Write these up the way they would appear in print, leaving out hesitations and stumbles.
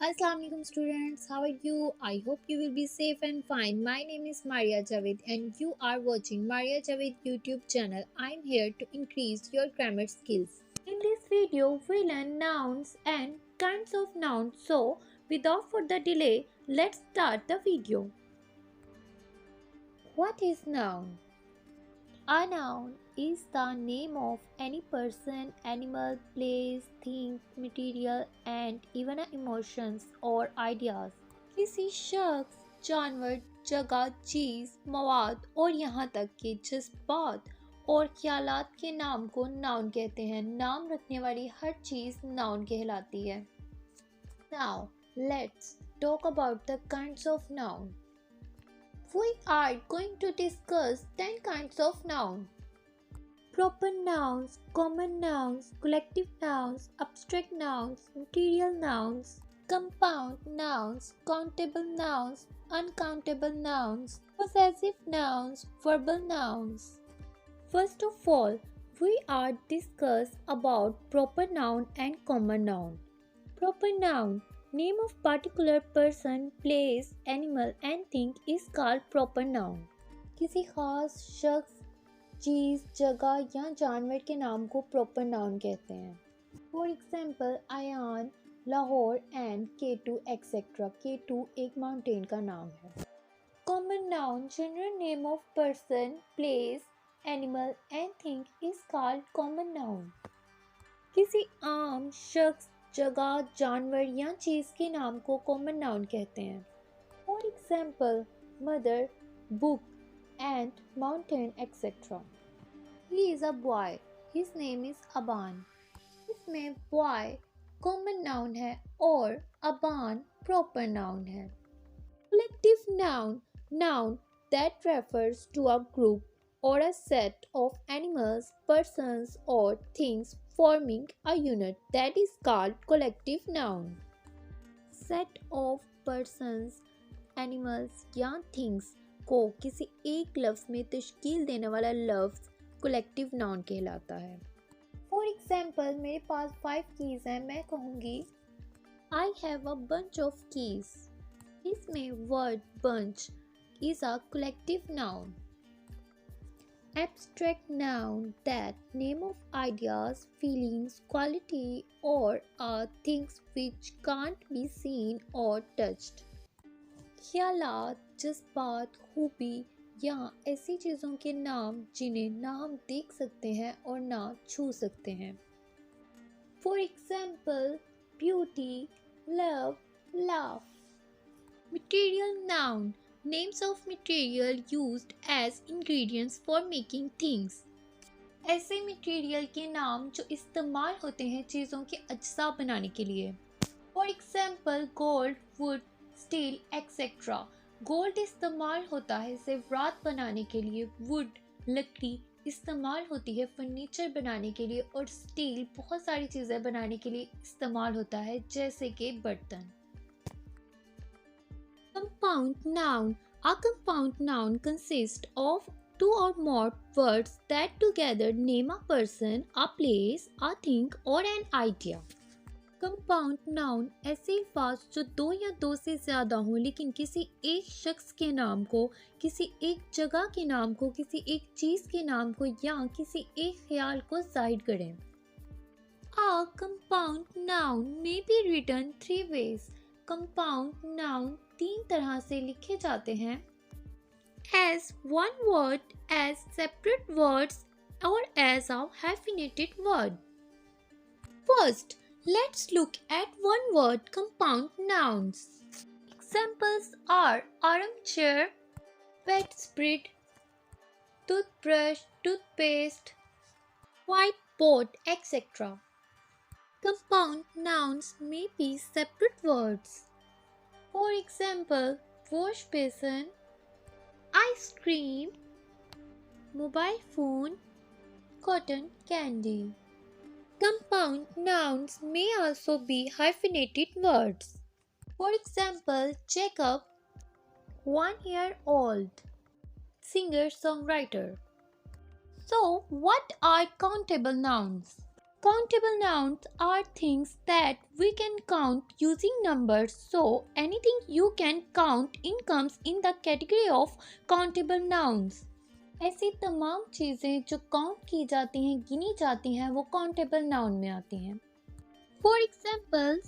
Assalamu alaikum students, how are you? I hope you will be safe and fine. My name is Maria Javed and you are watching Maria Javed YouTube channel. I am here to increase your grammar skills. In this video, we learn nouns and kinds of nouns. So, without further delay, let's start the video. What is noun? A noun is the name of any person, animal, place, thing, material and even emotions or ideas. किसी शख्स, जानवर, जगह, चीज़, मवाद और यहाँ तक कि जज्बात और ख्यालात के नाम को नाउन कहते हैं। नाम रखने वाली हर चीज़ नाउन कहलाती है। Now, let's talk about the kinds of noun. We are going to discuss 10 kinds of noun. Proper nouns, common nouns, collective nouns, abstract nouns, material nouns, compound nouns, countable nouns, uncountable nouns, possessive nouns, verbal nouns. First of all, we are discuss about proper noun and common noun. Proper noun, name of particular person, place, animal and thing is called proper noun. किसी खास शख्स, चीज़, जगह या जानवर के नाम को proper noun कहते हैं। For example Ayaan, Lahore and K2 etcetera. K2 एक माउंटेन का नाम है। Common noun, general name of person, place, animal and thing is called common noun. किसी आम शख्स, जगह, जानवर या चीज़ के नाम को कॉमन नाउन कहते हैं। For example mother, book and mountain etc. He is a boy. His name is Aban. इसमें boy common noun है और Aban proper noun है। Collective noun, noun that refers to a group or a set of animals, persons or things forming a unit that is called collective noun. Set of persons, animals या things को किसी एक लफ्ज़ में तश्कील देने वाला लफ्ज़ कलेक्टिव नाउन कहलाता है। फॉर एग्जाम्पल मेरे पास 5 कीज़ हैं, मैं कहूँगी I have a bunch of keys. इसमें word bunch is a collective noun. Abstract noun that name of ideas, feelings, quality or things which can't be seen or touched. ख्यालात, जज्बात, खूबी या ऐसी चीज़ों के नाम जिन्हें ना हम देख सकते हैं और ना छू सकते हैं। For example beauty, love, laugh. Material noun, names of material used as ingredients for making things. ऐसे मटेरियल के नाम जो इस्तेमाल होते हैं चीज़ों के अज्जा बनाने के लिए। For example gold, would, steel etcetera. Gold इस्तेमाल होता है ज़ेवरात बनाने के लिए, वुड लकड़ी इस्तेमाल होती है फर्नीचर बनाने के लिए और स्टील बहुत सारी चीज़ें बनाने के लिए इस्तेमाल होता है जैसे कि बर्तन। Compound noun, a compound noun consist of 2 or more words that together name a person, a place, a thing or an idea. Compound noun ऐसे अल्फाज जो 2 या 2 से ज़्यादा हों लेकिन किसी एक शख्स के नाम को, किसी एक जगह के नाम को, किसी एक चीज़ के नाम को या किसी एक ख्याल को जाहिर करें। A compound noun may be written 3 ways. Compound noun 3 तरह से लिखे जाते हैं। As one word, as separate words or as a hyphenated word. First, let's look at one word compound nouns. Examples are armchair, bedspread, toothbrush, toothpaste, whiteboard, etc. Compound nouns may be separate words. For example, wash basin, ice cream, mobile phone, cotton candy. Compound nouns may also be hyphenated words. For example, Jacob, 1-year-old, singer-songwriter. So, what are countable nouns? Countable nouns are things that we can count using numbers, so anything you can count in comes in the category of countable nouns. ऐसी तमाम चीज़ें जो count की जाती हैं, गिनी जाती हैं, वो काउंटेबल नाउन में आती हैं. For example,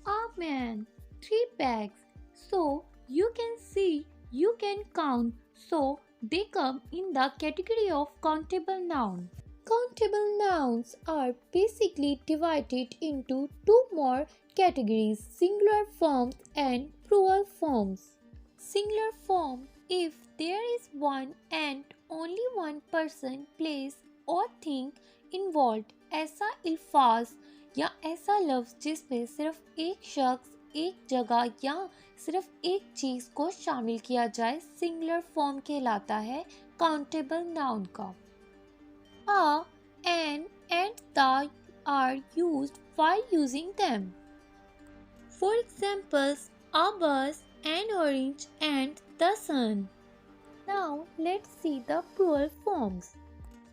a man, 3 bags. So you can see, you can count, so they come in the category of countable noun. Countable nouns are basically divided into two more categories: singular forms and plural forms. Singular form: if there is one and only one person, place or thing involved. ऐसा अल्फाज या ऐसा लफ्ज़ जिसमें सिर्फ एक शख्स, एक जगह या सिर्फ एक चीज़ को शामिल किया जाए, सिंगुलर फॉर्म कहलाता है काउंटेबल नाउन का. A, an and the are used while using them. For examples, a bus, an orange and the sun. Now let's see the plural forms.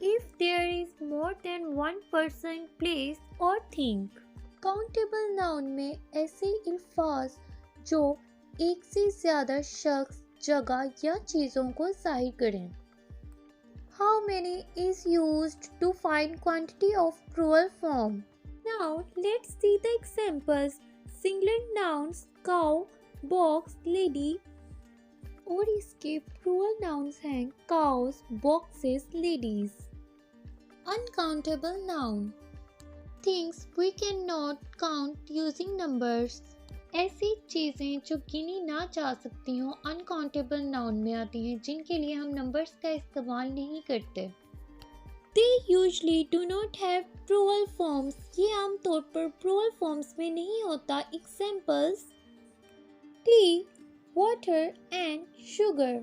If there is more than one person, place or thing. Countable noun में ऐसे अल्फाज जो एक से ज़्यादा शख्स, जगह या चीज़ों को ज़ाहिर करें. How many is used to find quantity of plural form. Now let's see the examples. Singular nouns cow, box, lady. और इसके plural nouns हैं cows, boxes, ladies. Uncountable noun. Things we cannot count using numbers. ऐसी चीज़ें जो गिनी ना जा सकती हों अनकाउंटेबल नाउन में आती हैं, जिनके लिए हम नंबर्स का इस्तेमाल नहीं करते. They usually do not have plural forms. ये आमतौर पर plural forms में नहीं होता. Examples: tea, water and sugar.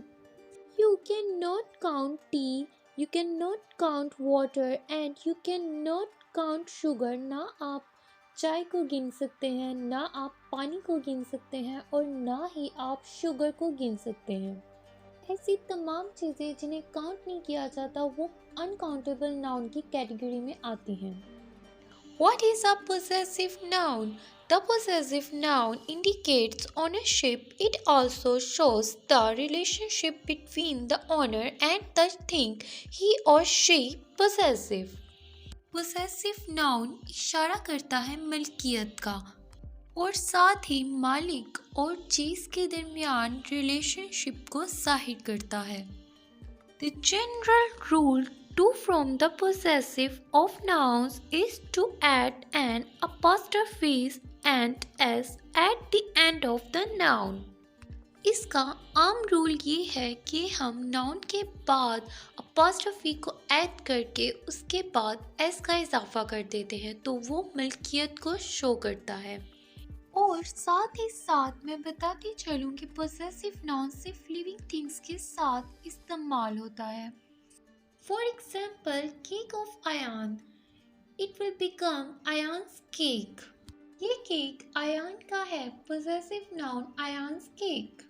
You cannot count tea, you cannot count water and you cannot count sugar. ना आप चाय को गिन सकते हैं, ना आप पानी को गिन सकते हैं और ना ही आप शुगर को गिन सकते हैं. ऐसी तमाम चीज़ें जिन्हें काउंट नहीं किया जाता वो अनकाउंटेबल नाउन की कैटेगरी में आती हैं. What is a possessive noun? The possessive noun indicates ownership. It also shows the relationship between the owner and the thing he or she possesses. Possessive noun इशारा करता है मलकियत का और साथ ही मालिक और चीज़ के दरमियान रिलेशनशिप को जाहिर करता है. The general rule to form the possessive of nouns is to add an apostrophe and s at the end of the noun. इसका आम रूल ये है कि हम नाउन के बाद अपॉस्ट्रोफी को ऐड करके उसके बाद एस का इजाफा कर देते हैं तो वो मलकियत को शो करता है. और साथ ही साथ मैं बताती चलूँ कि पोसेसिव नाउन सिर्फ लिविंग थिंग्स के साथ इस्तेमाल होता है. For example, cake of Ayaan. It will become Ayaan's cake. ये केक अयान का है. Possessive noun Ayaan's cake.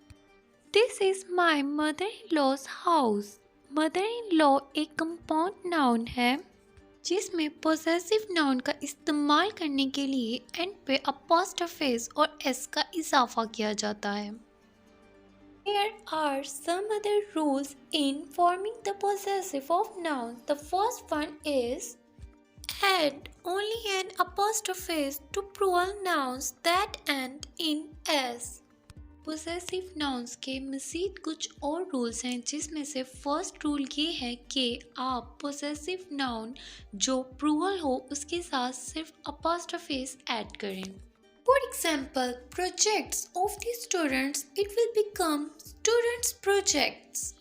This is my mother-in-law's house. Mother-in-law एक कंपाउंड नाउन है जिसमें पोसेसिव नाउन का इस्तेमाल करने के लिए एंड पे अपॉस्ट्रोफेस और एस का इजाफा किया जाता है. There are some other rules in forming the possessive of nouns. The first one is add only an apostrophe to plural nouns that end in s. Possessive nouns के मज़ीद कुछ और रूल्स हैं जिसमें से फर्स्ट रूल ये है कि आप पोसेसिव नाउन जो प्लूरल हो उसके साथ सिर्फ अपॉस्ट्रोफेस ऐड करें. For example, projects of the students, it will become students projects.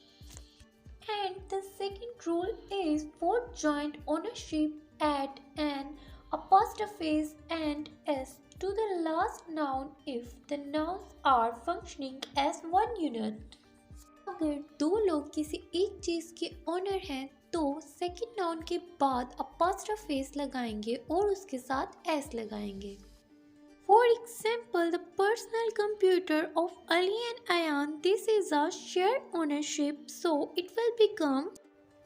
And the second rule is for joint ownership add an apostrophes and s to the last noun if the nouns are functioning as one unit. अगर दो लोग किसी एक चीज़ के owner हैं तो second noun के बाद अपॉस्ट्रोफेस लगाएंगे और उसके साथ एस लगाएंगे. For example, the personal computer of Ali and Ayan, this is a shared ownership, so it will become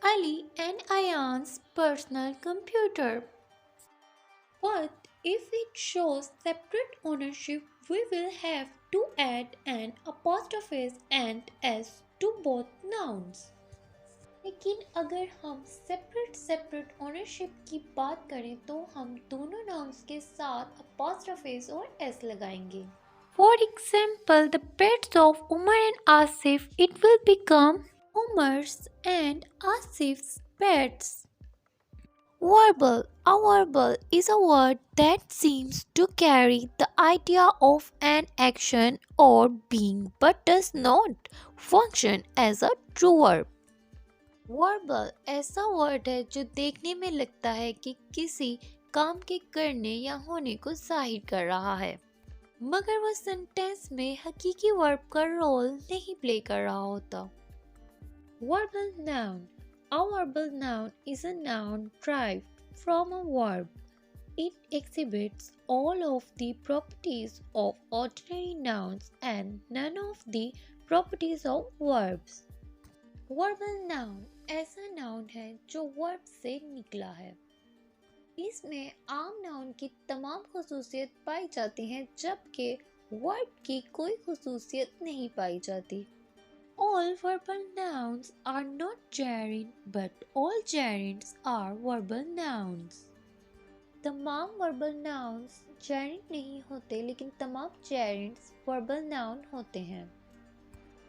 Ali and Ayan's personal computer. But if it shows separate ownership, we will have to add an apostrophe and s to both nouns. लेकिन अगर हम separate ownership की बात करें तो हम दोनों nouns के साथ अपॉस्ट्रोफेस और एस लगाएंगे. For example, the pets of Umar and Asif, it will become Umar's and Asif's pets. Verbal. A verbal is a word that seems to carry the idea of an action or being but does not function as a true verb. Verbal ऐसा word है जो देखने में लगता है कि किसी काम के करने या होने को जाहिर कर रहा है, मगर वह सेंटेंस में हकीकी वर्ब का रोल नहीं प्ले कर रहा होता. Verbal noun. A verbal noun is a noun derived from a verb. It exhibits all of the properties of ordinary nouns and none of the properties of verbs. Verbal noun ऐसा noun है जो verb से निकला है. इसमें आम noun की तमाम खुसूसियत पाई जाती हैं जबकि वर्ब की कोई खुसूसियत नहीं पाई जाती. All verbal nouns are not gerund, but all gerunds are verbal nouns. तमाम वर्बल नाउन्स gerund नहीं होते लेकिन तमाम gerunds वर्बल नाउन होते हैं.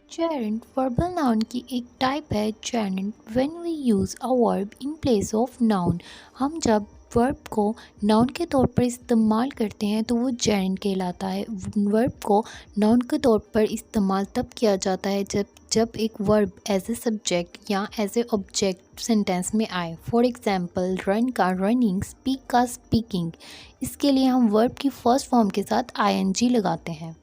Gerund verbal noun की एक टाइप है gerund when we use a verb in place of noun. हम जब वर्ब को नाउन के तौर पर इस्तेमाल करते हैं तो वो gerund कहलाता है. वर्ब को नाउन के तौर पर इस्तेमाल तब किया जाता है जब एक वर्ब एज ए सब्जेक्ट या एज ए ऑब्जेक्ट सेंटेंस में आए. फॉर एग्जाम्पल रन का रनिंग, स्पीक का स्पीकिंग. इसके लिए हम वर्ब की फर्स्ट फॉर्म के साथ ing लगाते हैं.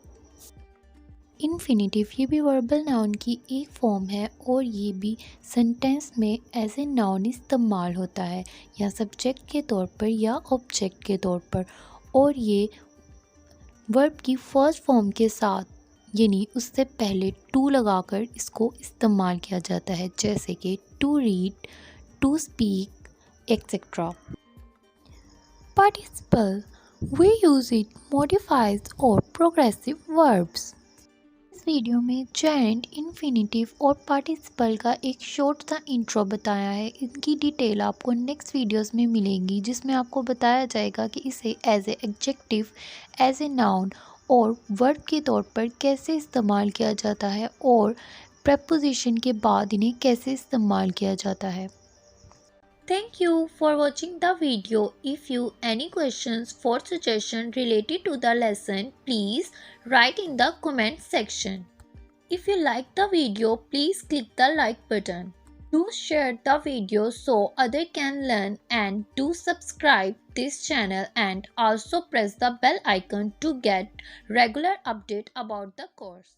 इन्फिनेटिव ये भी वर्बल नाउन की एक फॉर्म है और ये भी सेंटेंस में एज ए नाउन इस्तेमाल होता है या सब्जेक्ट के तौर पर या ऑब्जेक्ट के तौर पर, और ये वर्ब की फर्स्ट फॉर्म के साथ यानी उससे पहले टू लगाकर इसको इस्तेमाल किया जाता है, जैसे कि to read, to speak etcetera. Participle. We use it modifies और प्रोग्रेसिव वर्ब्स. इस वीडियो में gerund, इन्फिनेटिव और पार्टिसिपल का एक शॉर्ट सा इंट्रो बताया है. इनकी डिटेल आपको नेक्स्ट वीडियोस में मिलेंगी जिसमें आपको बताया जाएगा कि इसे as a adjective, as a noun और वर्ब के तौर पर कैसे इस्तेमाल किया जाता है और प्रेपोजिशन के बाद इन्हें कैसे इस्तेमाल किया जाता है. Thank you for watching the video. If you any questions for suggestion related to the lesson, please write in the comment section. If you like the video, please click the like button. Do share the video so others can learn, and do subscribe this channel and also press the bell icon to get regular update about the course.